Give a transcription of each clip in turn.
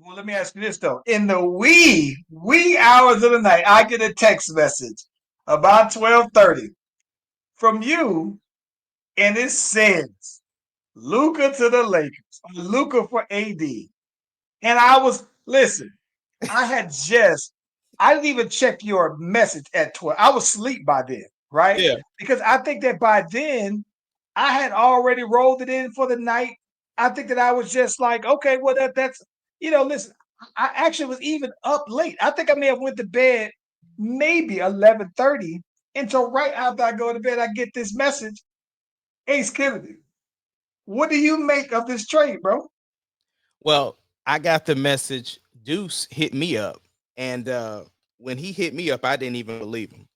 Well, let me ask you this though. In the wee hours of the night, I get a text message about 12:30 from you, and it says Luka to the Lakers, or Luka for AD. And I was listen, I didn't even check your message at 12. I was asleep by then, right? Yeah. Because I think that by then I had already rolled it in for the night. I think that I was just like, okay, well that's listen, I actually was even up late. I think I may have went to bed maybe 11:30 until right after I go to bed, I get this message. Ace Kennedy, what do you make of this trade, bro? Well, I got the message. Deuce hit me up, and when he hit me up, I didn't even believe him.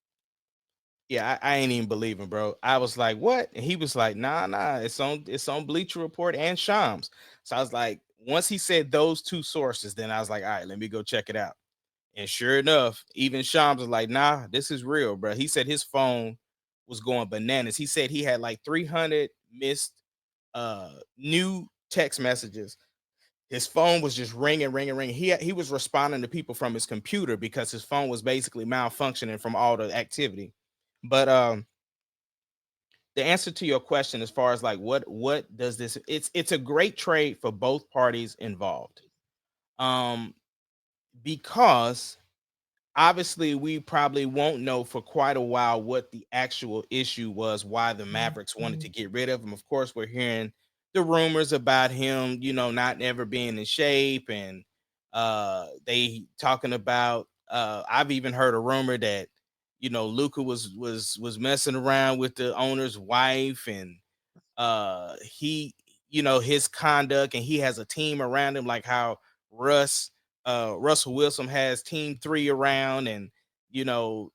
Yeah, I ain't even believe him, bro. I was like, "What?" And he was like, "Nah, it's on Bleacher Report and Shams." So I was like, once he said those two sources, then I was like, "All right, let me go check it out." And sure enough, even Shams was like, "Nah, this is real, bro." He said his phone was going bananas. He said he had like 300 missed new text messages. His phone was just ringing, ringing, ringing. He was responding to people from his computer because his phone was basically malfunctioning from all the activity. But the answer to your question, as far as like what does this, it's a great trade for both parties involved. Um, because obviously we probably won't know for quite a while what the actual issue was, why the Mavericks wanted to get rid of him. Of course, we're hearing the rumors about him, not ever being in shape, and they talking about I've even heard a rumor that Luca was messing around with the owner's wife, and he his conduct, and he has a team around him, like how Russ Russell Wilson has team 3 around, and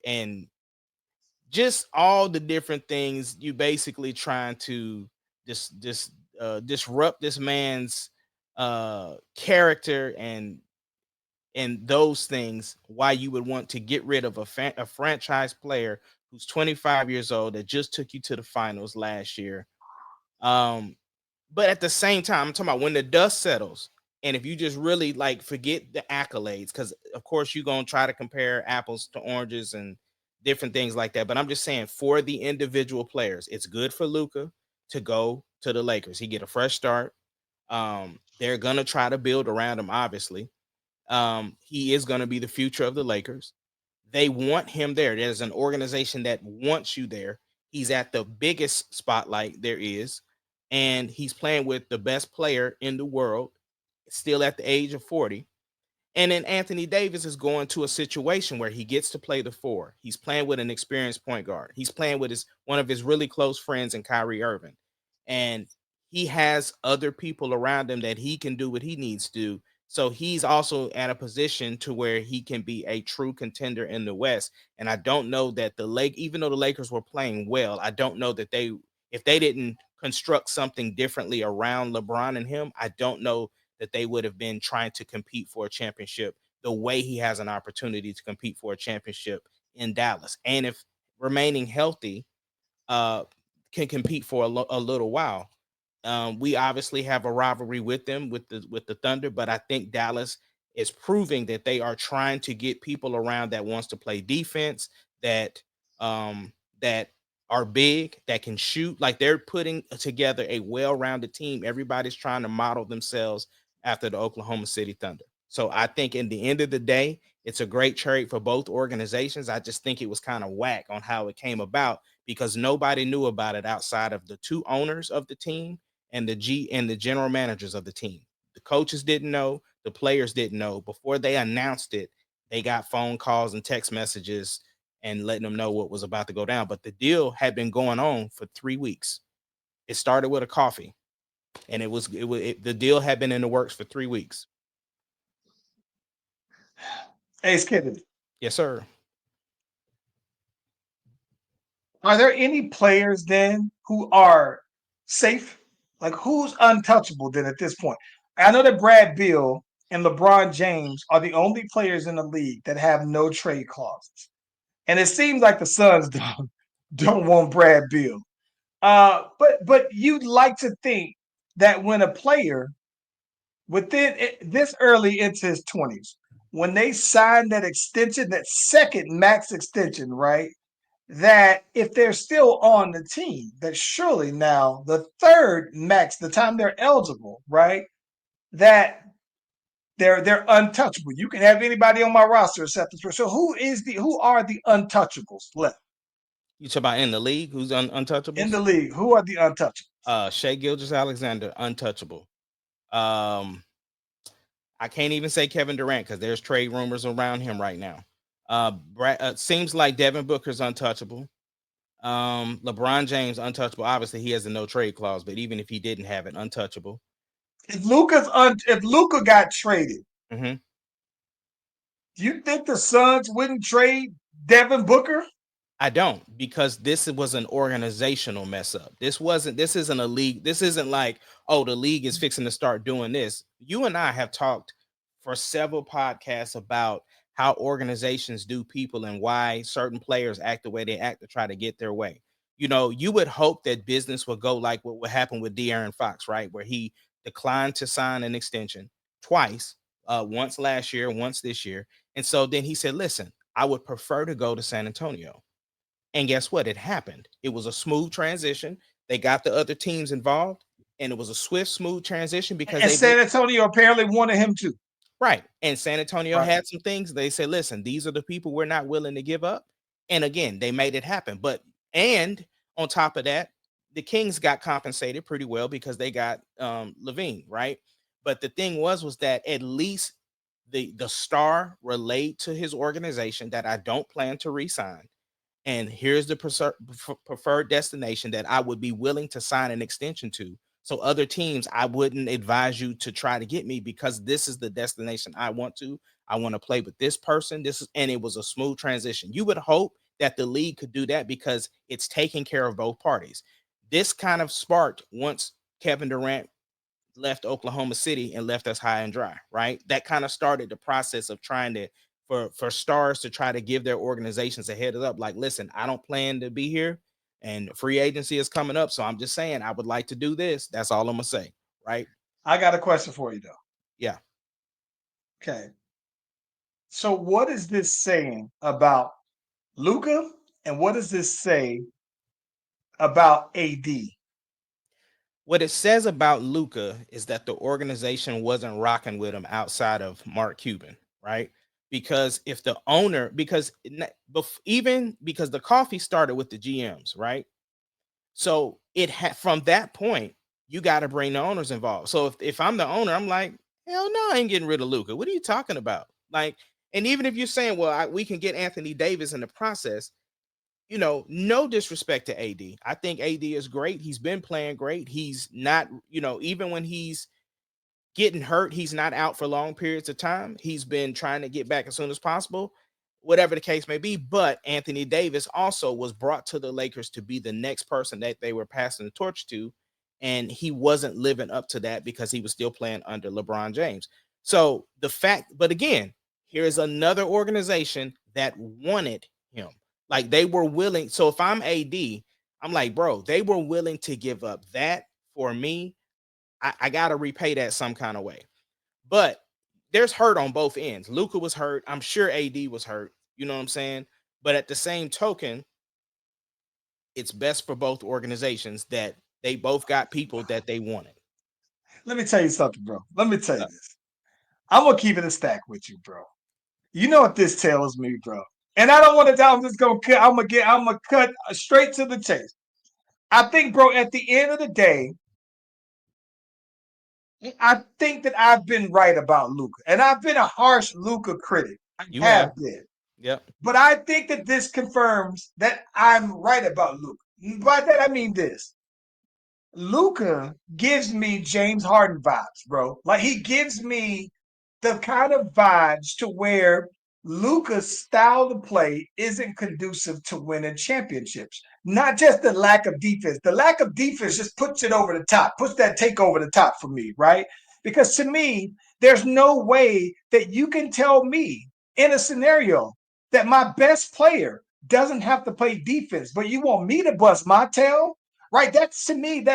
and just all the different things, you basically trying to disrupt this man's character, and those things, why you would want to get rid of a franchise player who's 25 years old that just took you to the finals last year. um but at the same time, I'm talking about when the dust settles, and if you just really like forget the accolades, because of course you're gonna try to compare apples to oranges and different things like that. But I'm just saying, for the individual players, it's good for Luca to go to the Lakers. He get a fresh start. They're gonna try to build around him, obviously. He is gonna be the future of the Lakers. They want him there. There's an organization that wants you there. He's at the biggest spotlight there is, and he's playing with the best player in the world, still at the age of 40. And then Anthony Davis is going to a situation where he gets to play the four. He's playing with an experienced point guard. He's playing with his one of his really close friends in Kyrie Irving. And he has other people around him that he can do what he needs to do. So he's also at a position to where he can be a true contender in the West. And I don't know that even though the Lakers were playing well, I don't know that if they didn't construct something differently around LeBron and him, I don't know that they would have been trying to compete for a championship the way he has an opportunity to compete for a championship in Dallas. And if remaining healthy, uh, can compete for a little while. We obviously have a rivalry with them, with the Thunder, but I think Dallas is proving that they are trying to get people around that wants to play defense, that that are big, that can shoot. Like, they're putting together a well-rounded team. Everybody's trying to model themselves after the Oklahoma City Thunder. So I think in the end of the day, it's a great trade for both organizations. I just think it was kind of whack on how it came about, because nobody knew about it outside of the two owners of the team and the general managers of the team. The coaches didn't know, the players didn't know. Before they announced it, they got phone calls and text messages and letting them know what was about to go down. But the deal had been going on for 3 weeks. It started with a coffee, and the deal had been in the works for 3 weeks. Ace Kennedy, Yes, sir. are there any players then who are safe? Like, who's untouchable then at this point? I know that Brad Beal and LeBron James are the only players in the league that have no trade clauses. And it seems like the Suns don't want Brad Beal. But you'd like to think that when a player this early into his 20s, when they signed that extension, that second max extension, right? That if they're still on the team, that surely now the third max, the time they're eligible, right? That they're untouchable. You can have anybody on my roster except this person. So who are the untouchables left You talk about in the league, who's in untouchables? the league? Who are the untouchables? Shea Gilgis Alexander, untouchable. Um, I can't even say Kevin Durant because there's trade rumors around him right now. Seems like Devin Booker's untouchable. LeBron James untouchable. Obviously, he has a no trade clause, but even if he didn't have it, untouchable. If Luka got traded, Hmm. do you think the Suns wouldn't trade Devin Booker? I don't, because this was an organizational mess up. This isn't a league. This isn't like, oh, the league is fixing to start doing this. You and I have talked for several podcasts about how organizations do people and why certain players act the way they act to try to get their way. You would hope that business would go like what happened with De'Aaron Fox, right? Where he declined to sign an extension twice, once last year, once this year. And so then he said, listen, I would prefer to go to San Antonio. And guess what? It happened. It was a smooth transition. They got the other teams involved, and it was a swift, smooth transition because And they San Antonio apparently wanted him too. right. And San Antonio Right. had some things. They said, listen, these are the people we're not willing to give up. And again, they made it happen. And on top of that, the Kings got compensated pretty well because they got Levine, right? But the thing was that at least the star relayed to his organization that I don't plan to resign, and here's the preferred destination that I would be willing to sign an extension to. So other teams, I wouldn't advise you to try to get me because this is the destination I want to. I want to play with this person. And it was a smooth transition. You would hope that the league could do that because it's taking care of both parties. This kind of sparked once Kevin Durant left Oklahoma City and left us high and dry, right? That kind of started the process of trying to for stars to try to give their organizations a heads up. Like, listen, I don't plan to be here, and free agency is coming up, so I'm just saying I would like to do this. That's all I'm gonna say, right? I got a question for you though. Yeah. Okay. So what is this saying about Luka, and what does this say about AD? What it says about Luca is that the organization wasn't rocking with him outside of Mark Cuban, right? Because if the owner, because even because the coffee started with the GMs, right? So it had from that point, you got to bring the owners involved. So if I'm the owner, I'm like, hell no, I ain't getting rid of Luca. What are you talking about? Like, and even if you're saying, well, we can get Anthony Davis in the process, no disrespect to AD. I think AD is great. He's been playing great. He's not, even when he's getting hurt, he's not out for long periods of time. He's been trying to get back as soon as possible, whatever the case may be. But Anthony Davis also was brought to the Lakers to be the next person that they were passing the torch to. And he wasn't living up to that because he was still playing under LeBron James. So but again, here's another organization that wanted him. Like they were willing. So if I'm AD, I'm like, bro, they were willing to give up that for me. I gotta repay that some kind of way. But there's hurt on both ends. Luka was hurt. I'm sure AD was hurt. You know what I'm saying? But at the same token, it's best for both organizations that they both got people that they wanted. Let me tell you something, bro. Let me tell you Uh, this. I'm gonna keep it a stack with you, bro. You know what this tells me, bro. And I don't want to. I'm just gonna cut. I'm gonna cut straight to the chase. I think, bro. At the end of the day, I think that I've been right about Luca, and I've been a harsh Luca critic. I you have. have been, Yep. but I think that this confirms that I'm right about Luca. By that I mean this: Luca gives me James Harden vibes, bro. Like he gives me the kind of vibes to where Luca's style of play isn't conducive to winning championships. Not just the lack of defense. The lack of defense just puts it over the top, puts that take over the top for me, right? Because to me, there's no way that you can tell me in a scenario that my best player doesn't have to play defense, but you want me to bust my tail, right? That's to me,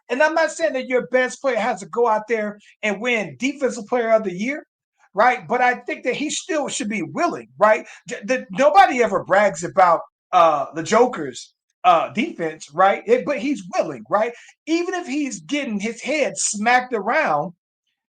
and I'm not saying that your best player has to go out there and win Defensive Player of the Year, right? But I think that he still should be willing, right? Nobody ever brags about the Joker's defense, right? But he's willing, right? Even if he's getting his head smacked around,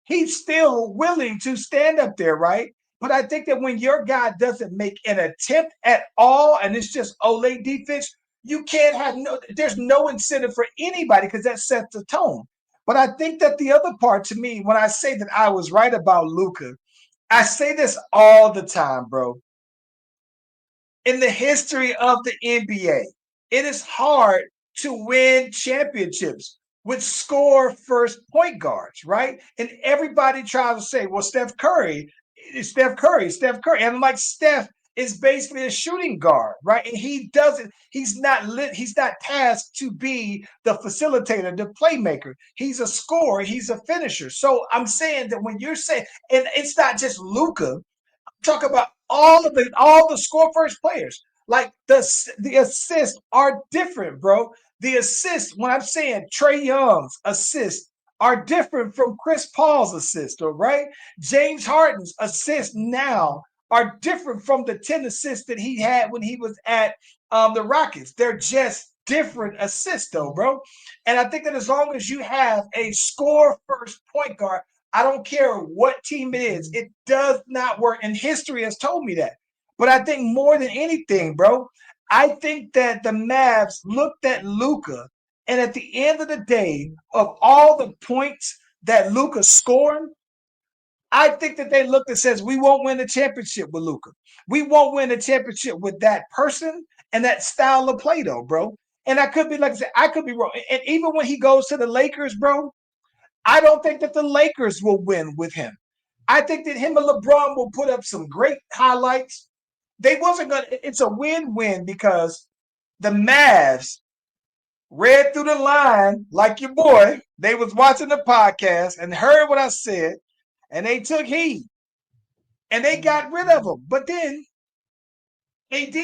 he's still willing to stand up there, right? But I think that when your guy doesn't make an attempt at all and it's just Olay defense, you can't have there's no incentive for anybody because that sets the tone. But I think that the other part to me, when I say that I was right about Luka, I say this all the time, bro. In the history of the NBA, it is hard to win championships with score first point guards, right? And everybody tries to say, well, Steph Curry. And I'm like, Steph is basically a shooting guard, right? And he's not tasked to be the facilitator, the playmaker. He's a scorer, he's a finisher. So I'm saying that when you're saying, and it's not just Luka, talk about all the score first players. Like the assists are different, bro. The assists, when I'm saying Trey Young's assists are different from Chris Paul's assist, all right? James Harden's assists now are different from the 10 assists that he had when he was at the Rockets. They're just different assists, though, bro. And I think that as long as you have a score first point guard, I don't care what team it is. It does not work. And history has told me that. But I think more than anything, bro, I think that the Mavs looked at Luka, and at the end of the day, of all the points that Luka scored, I think that they looked and says, we won't win the championship with Luka. We won't win the championship with that person and that style of play, though, bro. And I could be, like I said, I could be wrong. And even when he goes to the Lakers, bro, I don't think that the Lakers will win with him. I think that him and LeBron will put up some great highlights. They wasn't gonna. It's a win-win because the Mavs read through the line like your boy. They was watching the podcast and heard what I said, and they took heed and they got rid of him. But then AD,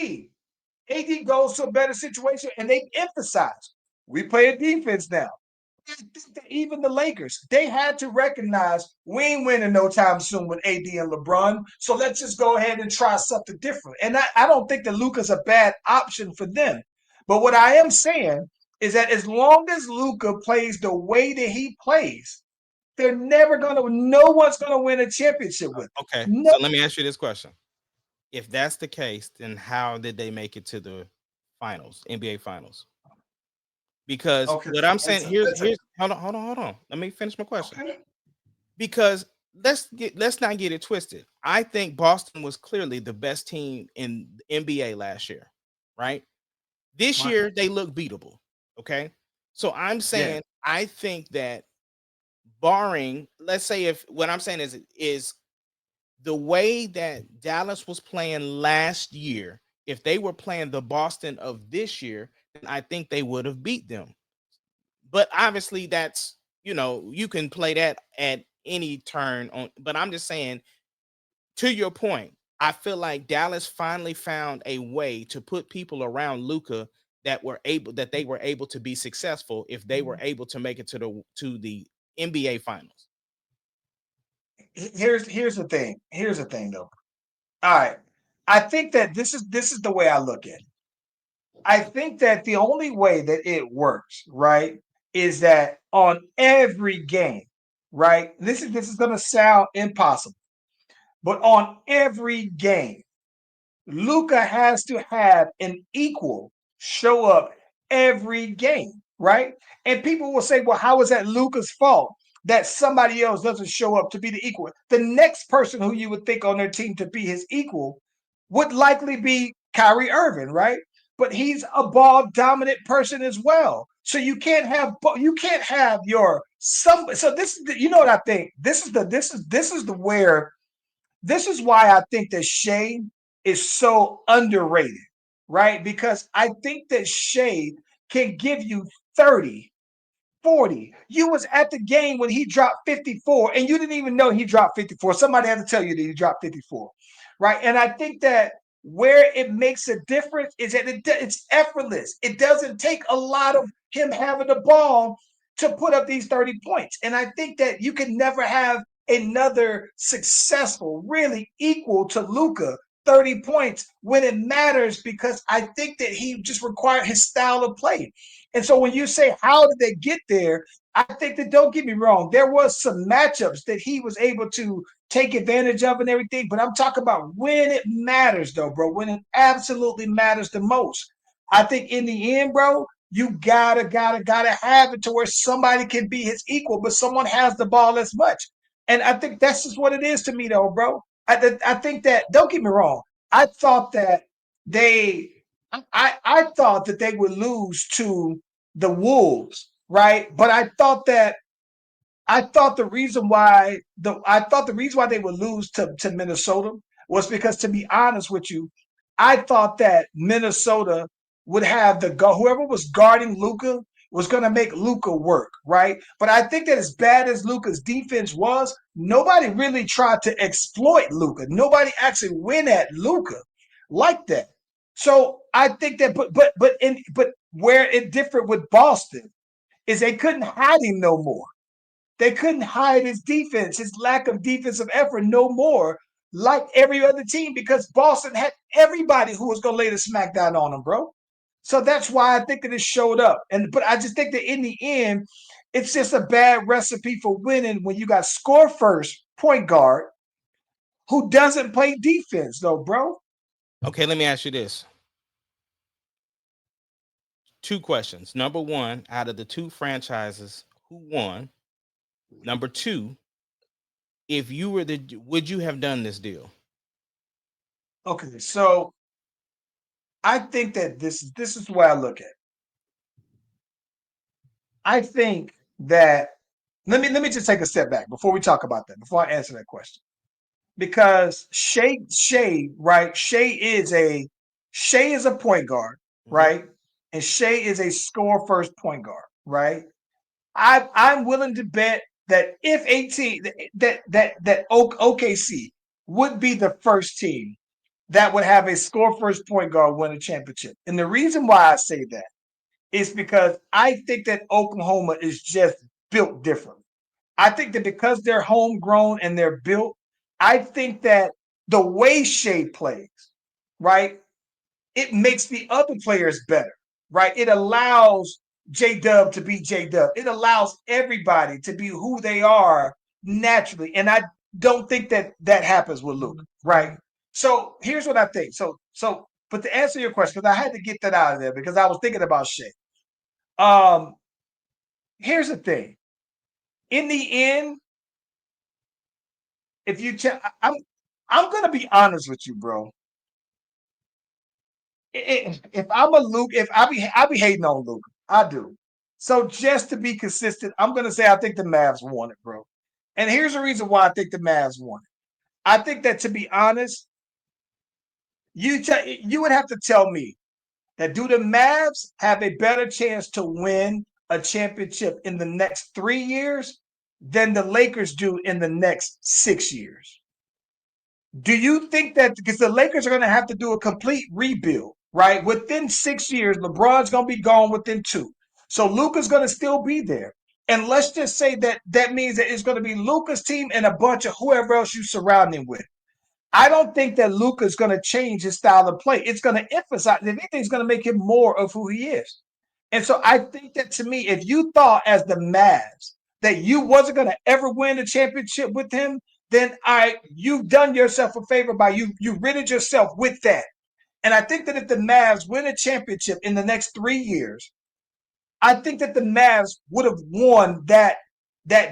AD goes to a better situation, and they emphasize we play a defense now. Even the Lakers, they had to recognize we ain't winning no time soon with AD and LeBron. So let's just go ahead and try something different. And I don't think that Luka's a bad option for them. But what I am saying is that as long as Luka plays the way that he plays, they're never gonna. No one's gonna win a championship with. Okay, No. so let me ask you this question: if that's the case, then how did they make it to the finals, NBA finals? Because Okay. what I'm saying Listen. here's hold on. Let me finish my question. Okay. Because let's not get it twisted. I think Boston was clearly the best team in the NBA last year, right? This Right. year they look beatable. Okay. So I'm Yeah. saying I think that barring, let's say if what I'm saying is the way that Dallas was playing last year, if they were playing the Boston of this year, then I think they would have beat them. But obviously that's, you can play that at any turn on, but I'm just saying, to your point, I feel like Dallas finally found a way to put people around Luka that they were able to be successful if they were able to make it to the NBA finals. Here's the thing. Here's the thing, though. All right. I think that this is the way I look at it. I think that the only way that it works, right, is that on every game, right? This is gonna sound impossible, but on every game, Luka has to have an equal show up every game, right? And people will say, well, how is that Luka's fault that somebody else doesn't show up to be the equal? The next person who you would think on their team to be his equal would likely be Kyrie Irving, right? But he's a ball dominant person as well. So you can't have your some. So this is you know what I think. This is why I think that Shea is so underrated, right? Because I think that Shea can give you 30, 40. You was at the game when he dropped 54 and you didn't even know he dropped 54. Somebody had to tell you that he dropped 54, right? And I think that where it makes a difference is that it's effortless. It doesn't take a lot of him having the ball to put up these 30 points. And I think that you can never have another successful, really equal to Luka 30 points when it matters, because I think that he just required his style of play. And so when you say, how did they get there? I think that, don't get me wrong, there was some matchups that he was able to take advantage of and everything. But I'm talking about when it matters, though, bro, when it absolutely matters the most. I think in the end, bro, you gotta have it to where somebody can be his equal, but someone has the ball as much. And I think that's just what it is to me, though, bro. I think that, don't get me wrong, I thought that they I thought that they would lose to the Wolves, right? But I thought the reason why they would lose to Minnesota was because, to be honest with you, I thought that Minnesota would have whoever was guarding Luka was going to make Luka work, right? But I think that, as bad as Luka's defense was, nobody really tried to exploit Luka. Nobody actually went at Luka like that. So I think that, but where it differed with Boston is they couldn't hide him no more. They couldn't hide his defense, his lack of defensive effort no more, like every other team, because Boston had everybody who was going to lay the smackdown on them, bro. So that's why I think that it showed up. But I just think that in the end, it's just a bad recipe for winning when you got score first point guard who doesn't play defense, though, bro. Okay, let me ask you this. Two questions. Number one, out of the two franchises, who won? Number two, if you were would you have done this deal? Okay, so I think that this is the way I look at it. I think that, let me just take a step back before we talk about that, before I answer that question. Because right? Shea is a point guard, Mm-hmm. right? And Shea is a score first point guard, right? I'm willing to bet that if 18 that OKC would be the first team that would have a score first point guard win a championship. And the reason why I say that is because I think that Oklahoma is just built differently. I think that because they're homegrown and they're built, I think that the way Shea plays, right, it makes the other players better, right? It allows J Dub to be J Dub. It allows everybody to be who they are naturally. And I don't think that that happens with Luke, right? So here's what I think. But to answer your question, because I had to get that out of there because I was thinking about Shea. Um, Here's the thing. In the end, if you check, I'm gonna be honest with you, bro. If I'm a Luke, if I be hating on Luke, I do. So just to be consistent, I'm gonna say I think the Mavs won it, bro. And here's the reason why I think the Mavs won it. I think that, to be honest, you would have to tell me that, do the Mavs have a better chance to win a championship in the next 3 years than the Lakers do in the next 6 years? Do you think that, because the Lakers are going to have to do a complete rebuild, right? Within 6 years, LeBron's going to be gone within two. So Luka's going to still be there. And let's just say that that means that it's going to be Luka's team and a bunch of whoever else you surround him with. I don't think that Luka's going to change his style of play. It's going to emphasize, if anything, it's going to make him more of who he is. And so I think that, to me, if you thought as the Mavs that you wasn't going to ever win a championship with him, then you've done yourself a favor by you ridded yourself with that. And I think that if the Mavs win a championship in the next 3 years, I think that the Mavs would have won that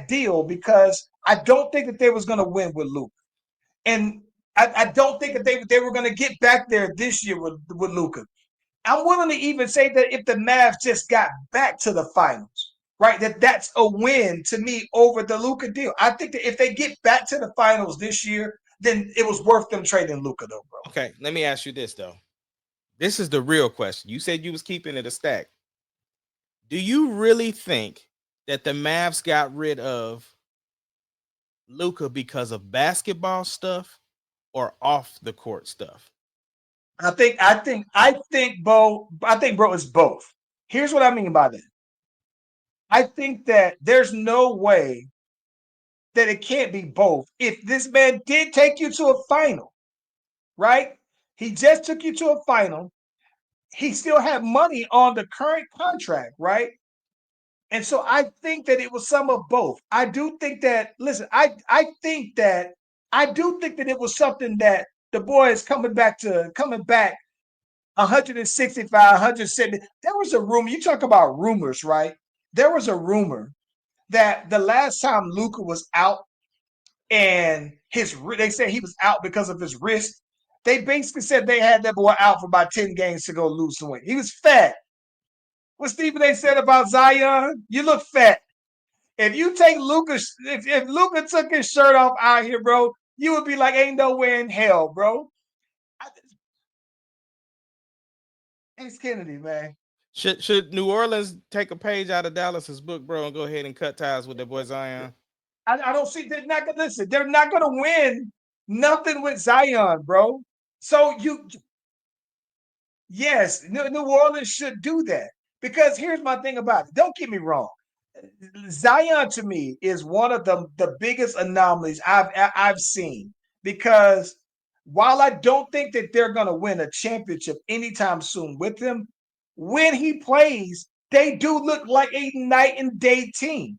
deal, because I don't think that they was going to win with Luka. And I don't think that they were going to get back there this year with Luka. I'm willing to even say that if the Mavs just got back to the finals, right, that's a win to me over the Luka deal. I think that if they get back to the finals this year, then it was worth them trading Luka, though, bro. Okay, let me ask you this though. This is the real question. You said you was keeping it a stack. Do you really think that the Mavs got rid of Luka because of basketball stuff or off the court stuff? Bro, it's both. Here's what I mean by that. I think that there's no way that it can't be both. If this man did take you to a final, right? He just took you to a final. He still had money on the current contract, right? And so I think that it was some of both. I do think that, listen, I do think that it was something that the boy is coming back 165, 170. There was a rumor. You talk about rumors, right? There was a rumor that the last time Luka was out and they said he was out because of his wrist. They basically said they had that boy out for about 10 games to go lose some weight. He was fat. What Stephen A said about Zion? You look fat. If you take Luka, if Luka took his shirt off out here, bro, you would be like, ain't nowhere in hell, bro. Ace Kennedy, man. Should New Orleans take a page out of Dallas's book, bro, and go ahead and cut ties with their boy Zion? I don't see they're not gonna listen. They're not gonna win nothing with Zion, bro. So yes, New Orleans should do that because here's my thing about it. Don't get me wrong. Zion to me is one of the biggest anomalies I've seen because while I don't think that they're going to win a championship anytime soon with him, when he plays, they do look like a night and day team.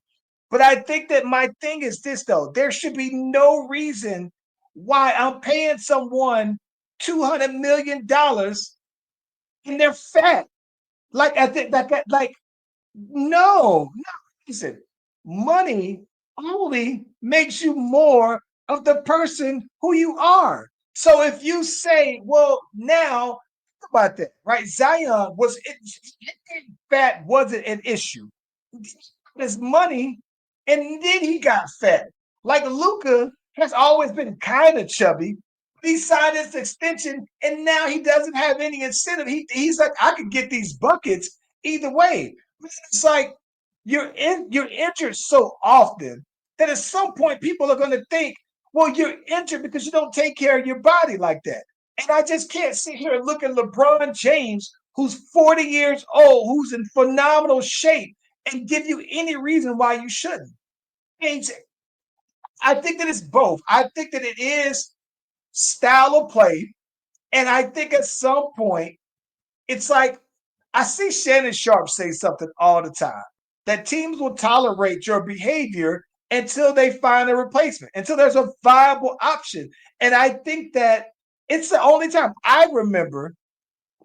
But I think that my thing is this though: there should be no reason why I'm paying someone $200 million and they're fat. Like I think like no. Listen, money only makes you more of the person who you are. So if you say, well, now think about that, right? Zion fat wasn't an issue. His money, and then he got fat. Like Luka has always been kind of chubby. He signed his extension, and now he doesn't have any incentive. He's like, I could get these buckets either way. It's like you're injured so often that at some point people are going to think, well, you're injured because you don't take care of your body like that. And I just can't sit here and look at LeBron James, who's 40 years old, who's in phenomenal shape, and give you any reason why you shouldn't. And I think that it's both. I think that it is style of play, and I think at some point it's like I see Shannon Sharp say something all the time that teams will tolerate your behavior until they find a replacement, until there's a viable option. And I think that it's the only time I remember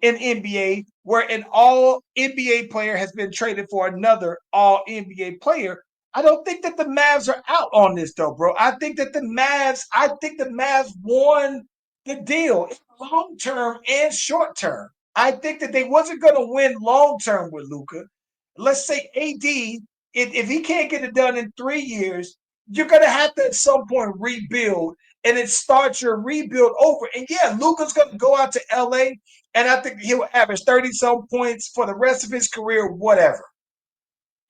in NBA where an all NBA player has been traded for another all NBA player. I don't think that the Mavs are out on this though, bro. I think the Mavs won the deal long term and short term. I think that they wasn't going to win long term with Luka. Let's say AD, if he can't get it done in 3 years, you're going to have to at some point rebuild and it starts your rebuild over. And yeah, Luka's going to go out to LA and I think he'll average 30 some points for the rest of his career, whatever.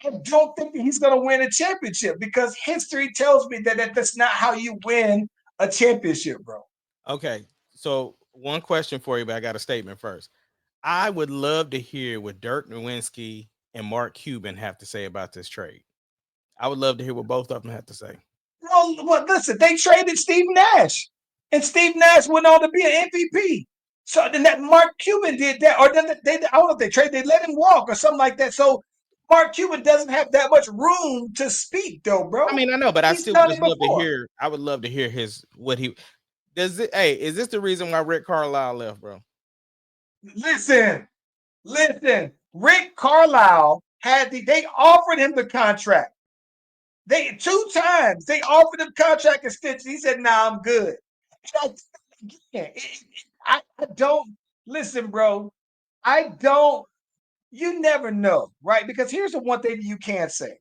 I don't think that he's going to win a championship because history tells me that's not how you win a championship, bro. Okay, so one question for you, but I got a statement first. I would love to hear what Dirk Nowitzki and Mark Cuban have to say about this trade. I would love to hear what both of them have to say. Well, listen, they traded Steve Nash, and Steve Nash went on to be an MVP. So then that Mark Cuban did that, or then they I don't know if they traded, they let him walk or something like that. So Mark Cuban doesn't have that much room to speak, though, I bro. mean, I know, but I He's still would done it just love to before. hear. I would love to hear his what he does. Hey, is this the reason why Rick Carlisle left, bro? Listen, listen. Rick Carlisle they offered him the contract. They 2 times they offered him contract extension. He said, "Nah, I'm good." And I don't listen, bro. I don't. You never know, right? Because here's the one thing you can say: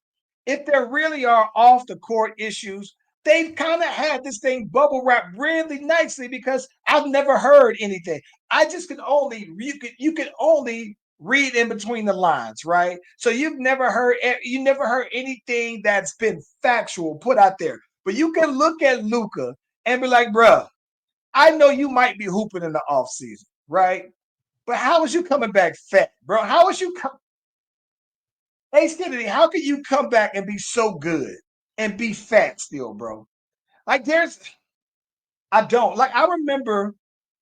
if there really are off the court issues, they've kind of had this thing bubble wrapped really nicely. Because I've never heard anything. I just could only you could only read in between the lines, right? So you never heard anything that's been factual put out there. But you can look at Luka and be like, bruh, I know you might be hooping in the off season, right? But how is you coming back fat, bro? How is you Hey, Kennedy, how can you come back and be so good and be fat still, bro? Like I don't like. I remember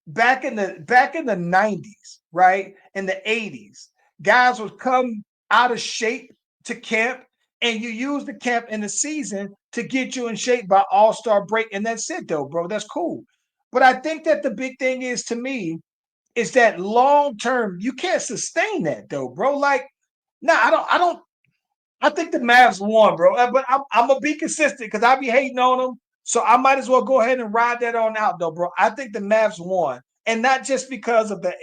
back in the 90s, right? In the 80s, guys would come out of shape to camp, and you use the camp in the season to get you in shape by all-star break, and that's it though, bro. That's cool. But I think that the big thing is to me is that long term, you can't sustain that though, bro. Like, no, I think the Mavs won, bro. But I'm gonna be consistent because I be hating on them, so I might as well go ahead and ride that on out, though, bro. I think the Mavs won, and not just because of that.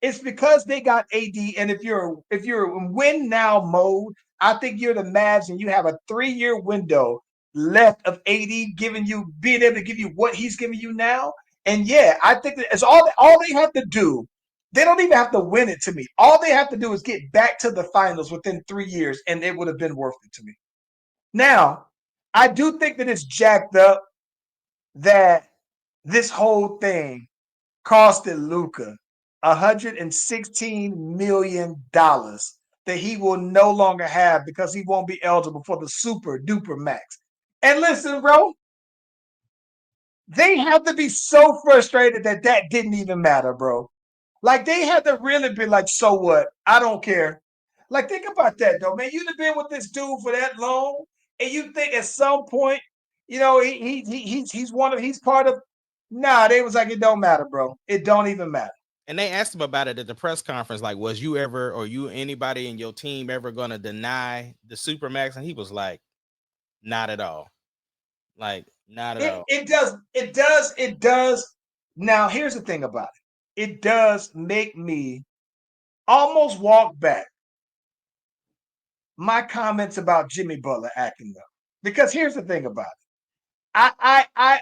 It's because they got AD, and if you're in win now mode, I think you're the Mavs, and you have a 3-year window left of AD giving you being able to give you what he's giving you now. And yeah, I think that it's all they have to do. They don't even have to win it to me. All they have to do is get back to the finals within 3 years, and it would have been worth it to me. Now, I do think that it's jacked up that this whole thing costed Luka $116 million that he will no longer have because he won't be eligible for the super duper max. And listen, bro, they have to be so frustrated that that didn't even matter, bro. Like they had to really be like, so what? I don't care. Like think about that though, man. You've been with this dude for that long, and you think at some point, he's part of. Nah, they was like, it don't matter, bro. It don't even matter. And they asked him about it at the press conference, like, was you ever or you anybody in your team ever gonna deny the supermax? And he was like, not at all. Like, not at It all. it does it does it does. Now here's the thing about it. It does make me almost walk back my comments about Jimmy Butler acting up. Because here's the thing about it. I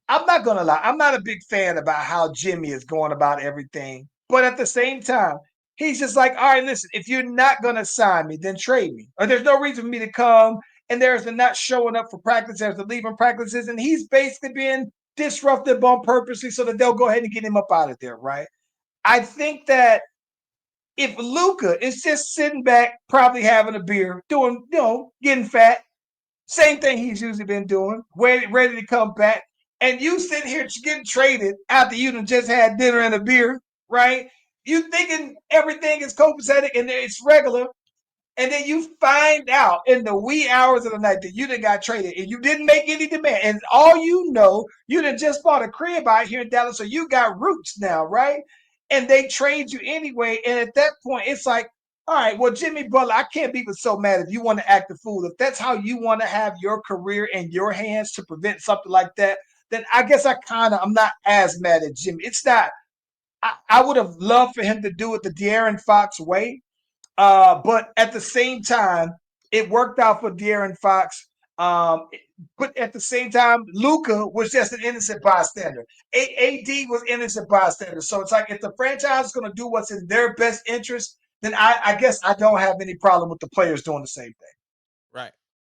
I'm not gonna lie. I'm not a big fan about how Jimmy is going about everything. But at the same time, he's just like, all right, listen, if you're not gonna sign me, then trade me. Or there's no reason for me to come. And there's the not showing up for practice, there's the leaving practices, and he's basically being disruptive on purposely so that they'll go ahead and get him up out of there, right? I think that if Luka is just sitting back, probably having a beer, doing, getting fat, same thing he's usually been doing, ready to come back. And you sitting here getting traded after you done just had dinner and a beer, right? You thinking everything is copacetic and it's regular, and then you find out in the wee hours of the night that you done got traded and you didn't make any demand. And all you know, you done just bought a crib out here in Dallas, so you got roots now, right? And they trade you anyway. And at that point, it's like, all right, well, Jimmy Butler, I can't be so mad if you want to act a fool. If that's how you want to have your career in your hands to prevent something like that, then I guess I'm not as mad at Jimmy. It's not, I would have loved for him to do it the De'Aaron Fox way, but at the same time, it worked out for De'Aaron Fox. But at the same time, Luka was just an innocent bystander. AD was innocent bystander. So it's like if the franchise is going to do what's in their best interest, then I guess I don't have any problem with the players doing the same thing. Right.